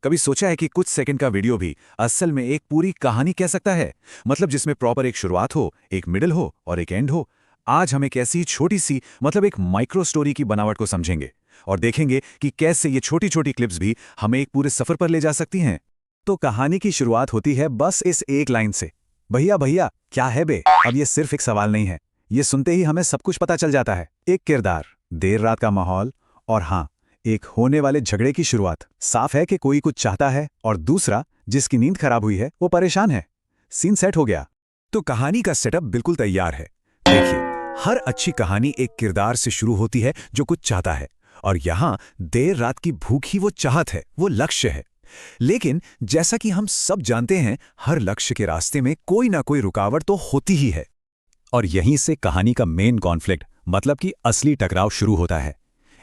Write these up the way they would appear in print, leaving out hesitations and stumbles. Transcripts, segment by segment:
कभी सोचा है कि कुछ सेकंड का वीडियो भी असल में एक पूरी कहानी कह सकता है? मतलब जिसमें प्रॉपर एक शुरुआत हो, एक मिडिल हो और एक एंड हो। आज हम एक ऐसी छोटी सी मतलब एक माइक्रो स्टोरी की बनावट को समझेंगे और देखेंगे कि कैसे ये छोटी छोटी क्लिप्स भी हमें एक पूरे सफर पर ले जा सकती हैं। तो कहानी की शुरुआत होती है बस इस एक लाइन से, भैया भैया क्या है बे। अब ये सिर्फ एक सवाल नहीं है, ये सुनते ही हमें सब कुछ पता चल जाता है। एक किरदार, देर रात का माहौल और हाँ, एक होने वाले झगड़े की शुरुआत। साफ है कि कोई कुछ चाहता है और दूसरा, जिसकी नींद खराब हुई है, वो परेशान है। सीन सेट हो गया तो कहानी का सेटअप बिल्कुल तैयार है। देखिए, हर अच्छी कहानी एक किरदार से शुरू होती है जो कुछ चाहता है, और यहां देर रात की भूख ही वो चाहत है, वो लक्ष्य है। लेकिन जैसा कि हम सब जानते हैं, हर लक्ष्य के रास्ते में कोई ना कोई रुकावट तो होती ही है। और यहीं से कहानी का मेन कॉन्फ्लिक्ट मतलब कि असली टकराव शुरू होता है।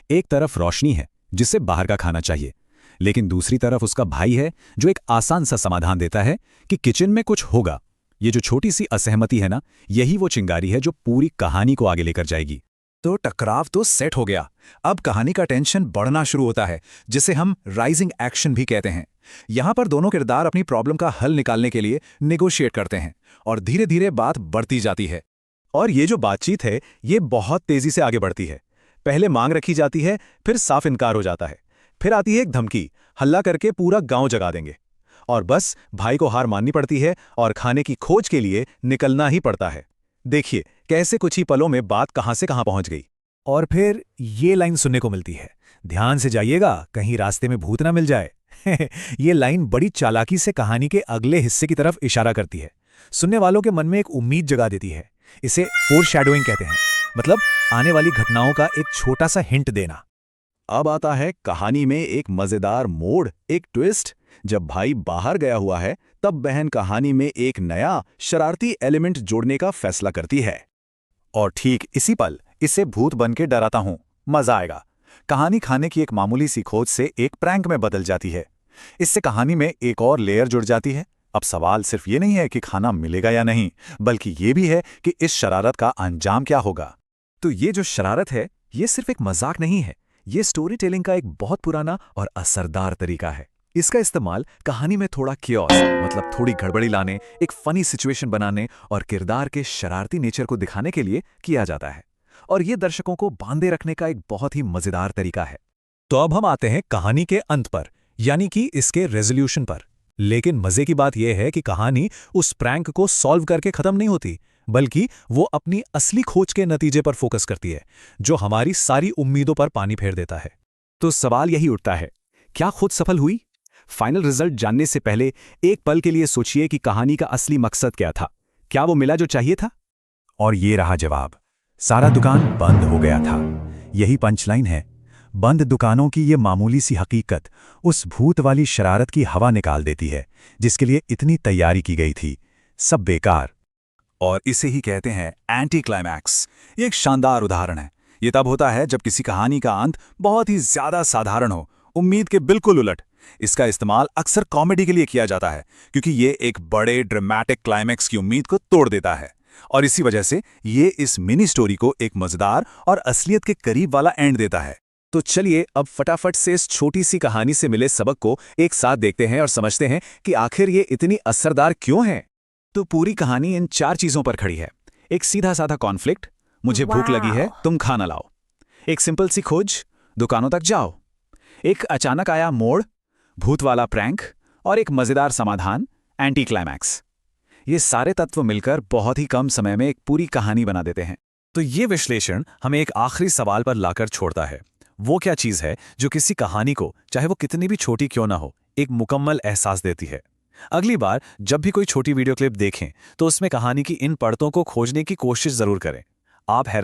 एक तरफ रोशनी है जिसे बाहर का खाना चाहिए, लेकिन दूसरी तरफ उसका भाई है जो एक आसान सा समाधान देता है कि किचन में कुछ होगा। ये जो छोटी सी असहमति है ना, यही वो चिंगारी है जो पूरी कहानी को आगे लेकर जाएगी। तो टकराव तो सेट हो गया। अब कहानी का टेंशन बढ़ना शुरू होता है, जिसे हम राइजिंग एक्शन भी कहते हैं। यहां पर दोनों किरदार अपनी प्रॉब्लम का हल निकालने के लिए नेगोशिएट करते हैं और धीरे धीरे बात बढ़ती जाती है। और ये जो बातचीत है, ये बहुत तेजी से आगे बढ़ती है। पहले मांग रखी जाती है, फिर साफ इनकार हो जाता है, फिर आती है एक धमकी, हल्ला करके पूरा गांव जगा देंगे। और बस भाई को हार माननी पड़ती है और खाने की खोज के लिए निकलना ही पड़ता है। देखिए कैसे कुछ ही पलों में बात कहां से कहां पहुंच गई। और फिर ये लाइन सुनने को मिलती है, ध्यान से जाइएगा कहीं रास्ते में भूत ना मिल जाए। ये लाइन बड़ी चालाकी से कहानी के अगले हिस्से की तरफ इशारा करती है, सुनने वालों के मन में एक उम्मीद जगा देती है। इसे फोरशैडोइंग कहते हैं, मतलब आने वाली घटनाओं का एक छोटा सा हिंट देना। अब आता है कहानी में एक मजेदार मोड़, एक ट्विस्ट। जब भाई बाहर गया हुआ है, तब बहन कहानी में एक नया शरारती एलिमेंट जोड़ने का फैसला करती है। और ठीक इसी पल इसे भूत बन के डराता हूं, मजा आएगा। कहानी खाने की एक मामूली सी खोज से एक प्रैंक में बदल जाती है। इससे कहानी में एक और लेयर जुड़ जाती है। अब सवाल सिर्फ ये नहीं है कि खाना मिलेगा या नहीं, बल्कि ये भी है कि इस शरारत का अंजाम क्या होगा। तो ये जो शरारत है, ये सिर्फ एक मजाक नहीं है, ये स्टोरी टेलिंग का एक बहुत पुराना और असरदार तरीका है। इसका इस्तेमाल कहानी में थोड़ा कियोस मतलब थोड़ी गड़बड़ी लाने, एक फनी सिचुएशन बनाने और किरदार के शरारती नेचर को दिखाने के लिए किया जाता है। और ये दर्शकों को बांधे रखने का एक बहुत ही मजेदार तरीका है। तो अब हम आते हैं कहानी के अंत पर, यानी कि इसके रेजोल्यूशन पर। लेकिन मजे की बात यह है कि कहानी उस प्रैंक को सॉल्व करके खत्म नहीं होती, बल्कि वो अपनी असली खोज के नतीजे पर फोकस करती है, जो हमारी सारी उम्मीदों पर पानी फेर देता है। तो सवाल यही उठता है, क्या खोज सफल हुई? फाइनल रिजल्ट जानने से पहले एक पल के लिए सोचिए कि कहानी का असली मकसद क्या था। क्या वो मिला जो चाहिए था? और ये रहा जवाब, सारा दुकान बंद हो गया था। यही पंचलाइन है। बंद दुकानों की ये मामूली सी हकीकत उस भूत वाली शरारत की हवा निकाल देती है, जिसके लिए इतनी तैयारी की गई थी, सब बेकार। और इसे ही कहते हैं एंटी क्लाइमैक्स। ये एक शानदार उदाहरण है। ये तब होता है जब किसी कहानी का अंत बहुत ही ज्यादा साधारण हो, उम्मीद के बिल्कुल उलट। इसका इस्तेमाल अक्सर कॉमेडी के लिए किया जाता है, क्योंकि ये एक बड़े ड्रामेटिक क्लाइमैक्स की उम्मीद को तोड़ देता है। और इसी वजह से ये इस मिनी स्टोरी को एक मजेदार और असलियत के करीब वाला एंड देता है। तो चलिए अब फटाफट से इस छोटी सी कहानी से मिले सबक को एक साथ देखते हैं और समझते हैं कि आखिर ये इतनी असरदार क्यों है। तो पूरी कहानी इन 4 चीजों पर खड़ी है। एक सीधा साधा कॉन्फ्लिक्ट, मुझे भूख लगी है तुम खाना लाओ। एक सिंपल सी खोज, दुकानों तक जाओ। एक अचानक आया मोड़, भूत वाला प्रैंक। और एक मजेदार समाधान, एंटी क्लाइमैक्स। ये सारे तत्व मिलकर बहुत ही कम समय में एक पूरी कहानी बना देते हैं। तो ये विश्लेषण हमें एक आखिरी सवाल पर लाकर छोड़ता है। वो क्या चीज है जो किसी कहानी को, चाहे वो कितनी भी छोटी क्यों ना हो, एक मुकम्मल एहसास देती है? अगली बार जब भी कोई छोटी वीडियो क्लिप देखें, तो उसमें कहानी की इन परतों को खोजने की कोशिश जरूर करें। आप हैरान